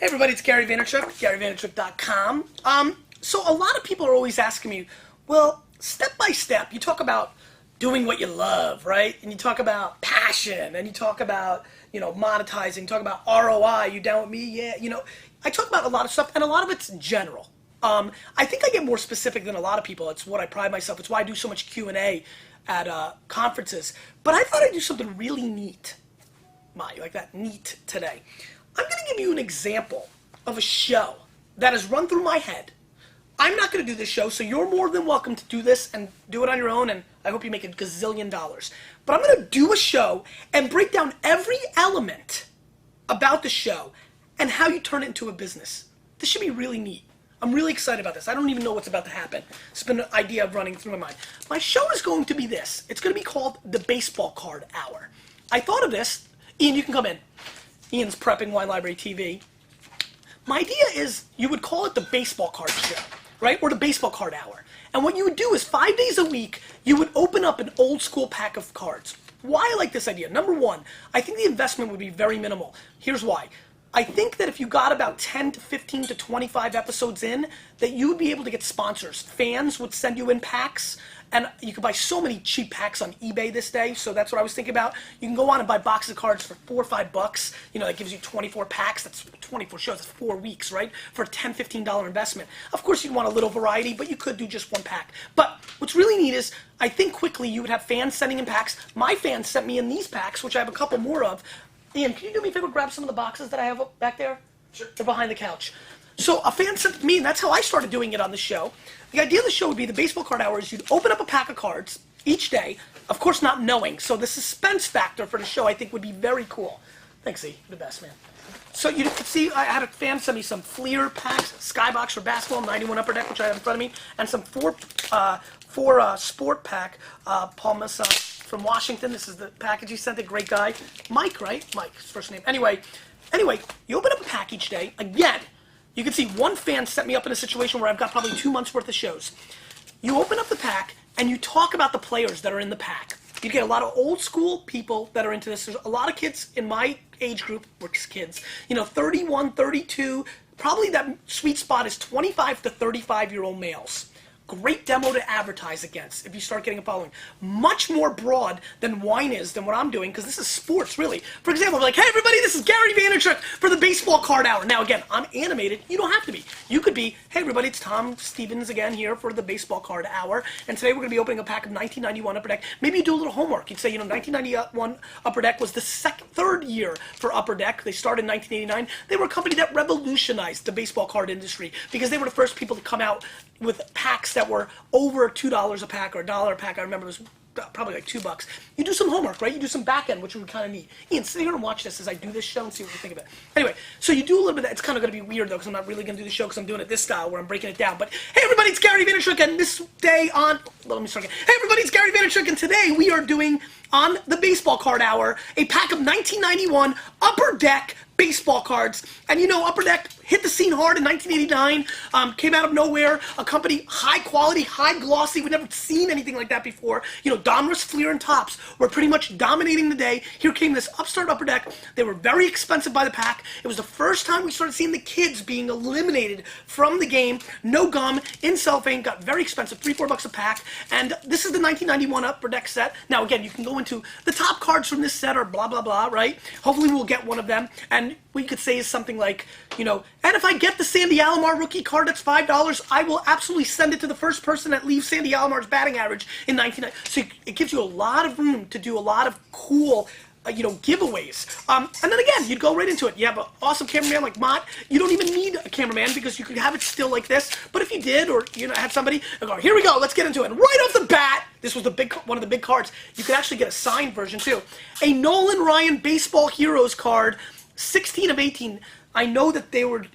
Hey everybody, it's Gary Vaynerchuk, GaryVaynerchuk.com. So a lot of people are always asking me, well, step by step, you talk about doing what you love, right? And you talk about passion, and you talk about, monetizing, you talk about ROI, you down with me? Yeah, I talk about a lot of stuff, and a lot of it's general. I think I get more specific than a lot of people. It's what I pride myself. It's why I do so much Q&A at conferences. But I thought I'd do something really neat, like that neat today. I'm going to give you an example of a show that has run through my head. I'm not going to do this show, so you're more than welcome to do this and do it on your own, and I hope you make a gazillion dollars. But I'm going to do a show and break down every element about the show and how you turn it into a business. This should be really neat. I'm really excited about this. I don't even know what's about to happen. It's been an idea running through my mind. My show is going to be this. It's going to be called the Baseball Card Hour. I thought of this. Ian, you can come in. Ian's prepping Wine Library TV. My idea is you would call it the Baseball Card Show, right? Or the Baseball Card Hour. And what you would do is 5 days a week, you would open up an old school pack of cards. Why I like this idea? Number one, I think the investment would be very minimal. Here's why. I think that if you got about 10 to 15 to 25 episodes in, that you would be able to get sponsors. Fans would send you in packs, and you could buy so many cheap packs on eBay this day, so that's what I was thinking about. You can go on and buy boxes of cards for $4 or $5. That gives you 24 packs. That's 24 shows. That's 4 weeks, right? For a $10, $15 investment. Of course, you'd want a little variety, but you could do just one pack. But what's really neat is, I think quickly you would have fans sending in packs. My fans sent me in these packs, which I have a couple more of. Ian, can you do me a favor, grab some of the boxes that I have back there? Sure. They're behind the couch. So a fan sent me, and that's how I started doing it on the show. The idea of the show would be the Baseball Card Hour is you'd open up a pack of cards each day, of course not knowing. So the suspense factor for the show I think would be very cool. Thanks, E. You're the best, man. So you can see I had a fan send me some Fleer packs, Skybox for basketball, 91 Upper Deck, which I have in front of me, and some four sport pack, Paul Massa from Washington. This is the package he sent, a great guy. Mike, right? Mike, his first name. Anyway, you open up a pack each day. Again, you can see one fan set me up in a situation where I've got probably 2 months worth of shows. You open up the pack and you talk about the players that are in the pack. You get a lot of old school people that are into this. There's a lot of kids in my age group, which kids, 31, 32, probably that sweet spot is 25 to 35-year-old males. Great demo to advertise against if you start getting a following. Much more broad than wine is than what I'm doing, because this is sports, really. For example, we're like, hey everybody, this is Gary Vaynerchuk for the Baseball Card Hour. Now again, I'm animated. You don't have to be. You could be, hey everybody, it's Tom Stevens again here for the Baseball Card Hour, and today we're going to be opening a pack of 1991 Upper Deck. Maybe you do a little homework. You'd say, 1991 Upper Deck was the third year for Upper Deck. They started in 1989. They were a company that revolutionized the baseball card industry because they were the first people to come out with packs that were over $2 a pack or $1 a pack. I remember it was probably like $2. You do some homework, right? You do some back end, which would be kind of neat. Ian, sit here and watch this as I do this show and see what you think of it. Anyway, so you do a little bit of that. It's kind of going to be weird though, because I'm not really going to do the show because I'm doing it this style where I'm breaking it down. But hey everybody, it's Gary Vaynerchuk, and this day on, let me start again. Hey everybody, it's Gary Vaynerchuk, and today we are doing on the Baseball Card Hour a pack of 1991 Upper Deck baseball cards. And Upper Deck hit the scene hard in 1989, came out of nowhere, a company, high quality, high glossy, we'd never seen anything like that before. Donruss, Fleer, and Topps were pretty much dominating the day. Here came this upstart Upper Deck. They were very expensive by the pack. It was the first time we started seeing the kids being eliminated from the game. No gum, in cellophane, got very expensive, $3, $4 a pack. And this is the 1991 Upper Deck set. Now again, you can go into the top cards from this set or blah, blah, blah, right? Hopefully we'll get one of them. And we could say is something like, and if I get the Sandy Alomar rookie card that's $5, I will absolutely send it to the first person that leaves Sandy Alomar's batting average in 1990. So it gives you a lot of room to do a lot of cool, giveaways. And then again, you'd go right into it. You have an awesome cameraman like Mott. You don't even need a cameraman because you could have it still like this. But if you did, or had somebody, and go, here we go, let's get into it. And right off the bat, this was one of the big cards. You could actually get a signed version too. A Nolan Ryan Baseball Heroes card, 16 of 18. I know that they were,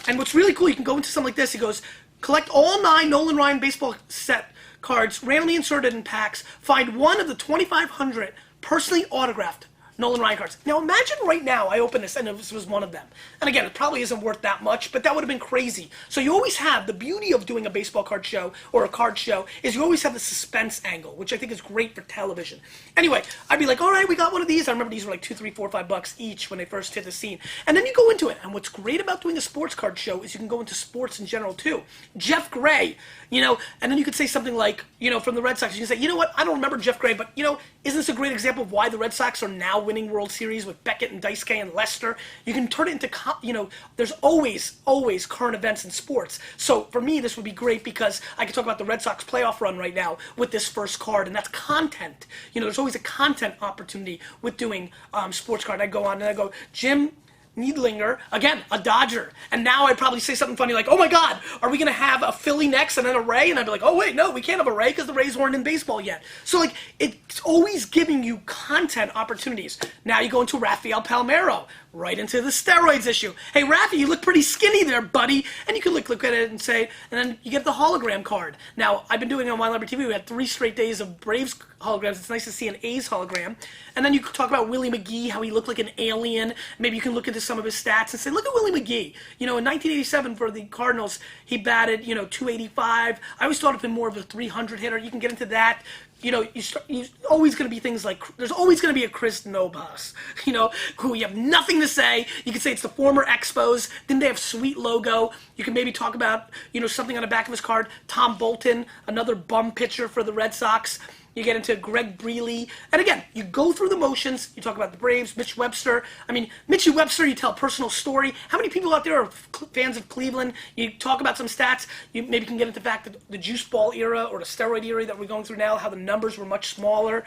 and what's really cool, you can go into something like this. He goes, collect all 9 Nolan Ryan baseball set cards, randomly inserted in packs. Find one of the 2,500 personally autographed Nolan Ryan cards. Now imagine right now I open this and this was one of them. And again, it probably isn't worth that much, but that would have been crazy. So you always have, the beauty of doing a baseball card show or a card show is you always have the suspense angle, which I think is great for television. Anyway, I'd be like, all right, we got one of these. I remember these were like $2, $3, $4, $5 each when they first hit the scene. And then you go into it. And what's great about doing a sports card show is you can go into sports in general too. Jeff Gray, and then you could say something like, from the Red Sox, you can say, you know what, I don't remember Jeff Gray, but isn't this a great example of why the Red Sox are now winning World Series with Beckett and Daisuke and Lester? You can turn it into, there's always current events in sports. So for me, this would be great because I could talk about the Red Sox playoff run right now with this first card, and that's content. There's always a content opportunity with doing sports card. I go on and I go, Jim Needlinger, again, a Dodger. And now I'd probably say something funny like, oh my God, are we going to have a Philly next and then a Ray? And I'd be like, oh wait, no, we can't have a Ray because the Rays weren't in baseball yet. So it's always giving you content opportunities. Now you go into Rafael Palmeiro, right into the steroids issue. Hey, Rafi, you look pretty skinny there, buddy. And you can look at it and say, and then you get the hologram card. Now, I've been doing it on Wine Library TV. We had 3 straight days of Braves holograms. It's nice to see an A's hologram. And then you could talk about Willie McGee, how he looked like an alien. Maybe you can look into some of his stats and say, look at Willie McGee. In 1987 for the Cardinals, he batted, 285. I always thought of him more of a 300 hitter. You can get into that. You always going to be things like, there's always going to be a Chris Nobas, who you have nothing to say. You can say it's the former Expos. Didn't they have sweet logo? You can maybe talk about, something on the back of his card. Tom Bolton, another bum pitcher for the Red Sox. You get into Greg Breeley. And again, you go through the motions. You talk about the Braves, Mitch Webster. Mitchie Webster, you tell a personal story. How many people out there are fans of Cleveland? You talk about some stats. You maybe can get into the fact that the juice ball era or the steroid era that we're going through now, how the numbers were much smaller.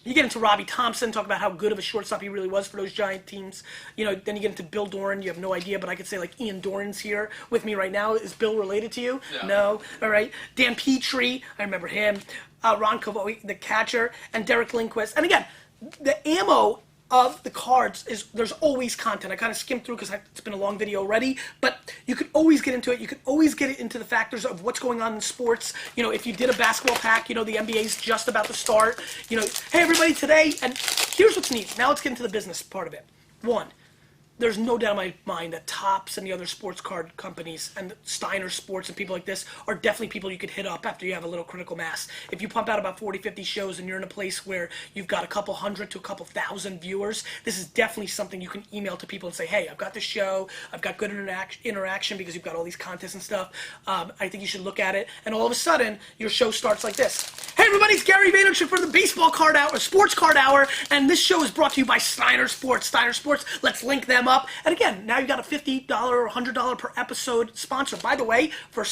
You get into Robbie Thompson, talk about how good of a shortstop he really was for those Giant teams. Then you get into Bill Doran. You have no idea, but I could say like Ian Doran's here with me right now. Is Bill related to you? Yeah. No. All right. Dan Petrie, I remember him. Ron Cavoy, the catcher, and Derek Lindquist. And again, the ammo of the cards is there's always content. I kind of skimmed through because it's been a long video already, but you could always get into it. You could always get into the factors of what's going on in sports. If you did a basketball pack, the NBA's just about to start. Hey everybody, today, and here's what's neat. Now let's get into the business part of it. 1, there's no doubt in my mind that Topps and the other sports card companies and Steiner Sports and people like this are definitely people you could hit up after you have a little critical mass. If you pump out about 40, 50 shows and you're in a place where you've got a couple hundred to a couple thousand viewers, this is definitely something you can email to people and say, hey, I've got this show, I've got good interaction because you've got all these contests and stuff. I think you should look at it. And all of a sudden, your show starts like this. Hey everybody, it's Gary Vaynerchuk for the Baseball Card Hour, Sports Card Hour, and this show is brought to you by Steiner Sports. Steiner Sports, let's link them up. And again, now you got a $50 or $100 per episode sponsor. By the way, for Rick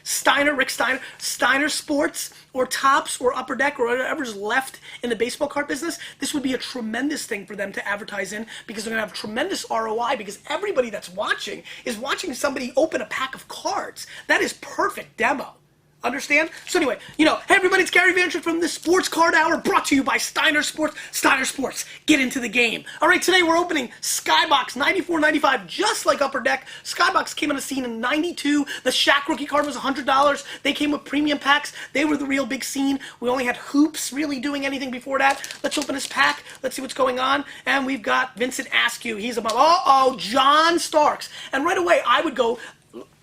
Steiner, Steiner Sports or Topps or Upper Deck or whatever's left in the baseball card business, this would be a tremendous thing for them to advertise in because they're going to have tremendous ROI because everybody that's watching is watching somebody open a pack of cards. That is perfect demo. Understand? So anyway, hey everybody, it's Gary Vaynerchuk from the Sports Card Hour, brought to you by Steiner Sports. Steiner Sports, get into the game. All right, today we're opening Skybox $94.95, just like Upper Deck. Skybox came on the scene in '92. The Shaq rookie card was $100. They came with premium packs. They were the real big scene. We only had Hoops really doing anything before that. Let's open this pack. Let's see what's going on. And we've got Vincent Askew. He's above. John Starks. And right away, I would go.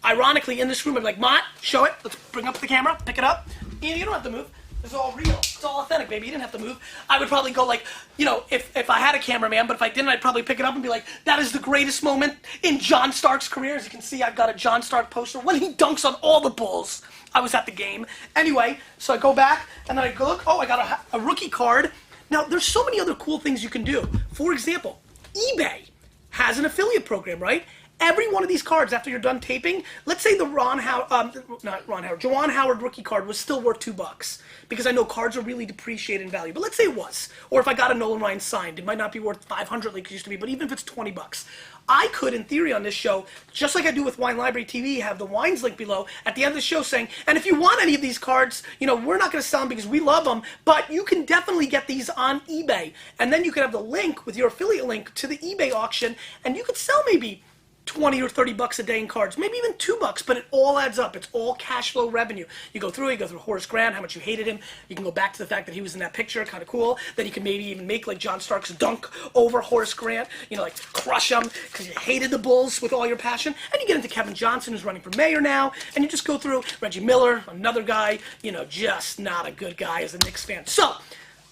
Ironically, in this room, I'd be like, Mott, show it. Let's bring up the camera. Pick it up. You don't have to move. This is all real. It's all authentic, baby. You didn't have to move. I would probably go like, if I had a cameraman, but if I didn't, I'd probably pick it up and be like, that is the greatest moment in John Stark's career. As you can see, I've got a John Stark poster. When he dunks on all the Bulls, I was at the game. Anyway, so I go back, and then I go look. Oh, I got a rookie card. Now, there's so many other cool things you can do. For example, eBay has an affiliate program, right? Every one of these cards, after you're done taping, let's say the Juwan Howard rookie card was still worth $2 because I know cards are really depreciated in value. But let's say it was, or if I got a Nolan Ryan signed, it might not be worth $500 like it used to be. But even if it's $20, I could, in theory, on this show, just like I do with Wine Library TV, have the wines link below at the end of the show saying, and if you want any of these cards, we're not going to sell them because we love them, but you can definitely get these on eBay, and then you can have the link with your affiliate link to the eBay auction, and you could sell maybe 20 or 30 bucks a day in cards, maybe even $2, but it all adds up. It's all cash flow revenue. You go through Horace Grant, how much you hated him. You can go back to the fact that he was in that picture, kind of cool. Then you can maybe even make like John Stark's dunk over Horace Grant, like crush him because you hated the Bulls with all your passion. And you get into Kevin Johnson, who's running for mayor now, and you just go through Reggie Miller, another guy, just not a good guy as a Knicks fan. So,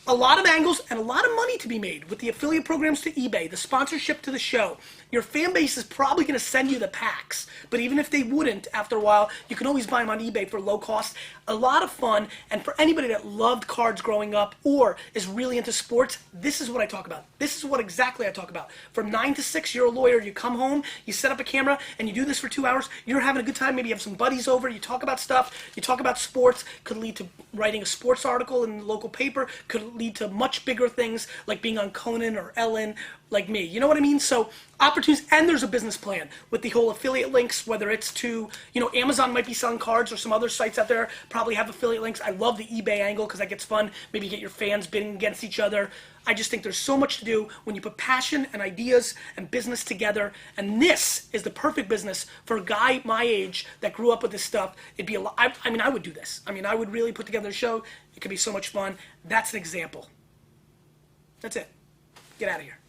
a lot of angles and a lot of money to be made with the affiliate programs to eBay, the sponsorship to the show. Your fan base is probably going to send you the packs, but even if they wouldn't, after a while, you can always buy them on eBay for low cost. A lot of fun, and for anybody that loved cards growing up or is really into sports, this is what I talk about. This is what exactly I talk about. From 9 to 6, you're a lawyer, you come home, you set up a camera, and you do this for 2 hours, you're having a good time, maybe you have some buddies over, you talk about stuff, you talk about sports, could lead to writing a sports article in the local paper, could lead to much bigger things like being on Conan or Ellen, like me. You know what I mean? So opportunities, and there's a business plan with the whole affiliate links, whether it's to, Amazon might be selling cards or some other sites out there probably have affiliate links. I love the eBay angle because that gets fun. Maybe you get your fans bidding against each other. I just think there's so much to do when you put passion and ideas and business together, and this is the perfect business for a guy my age that grew up with this stuff. It'd be a lot. I would do this. I would really put together a show. It could be so much fun. That's an example. That's it. Get out of here.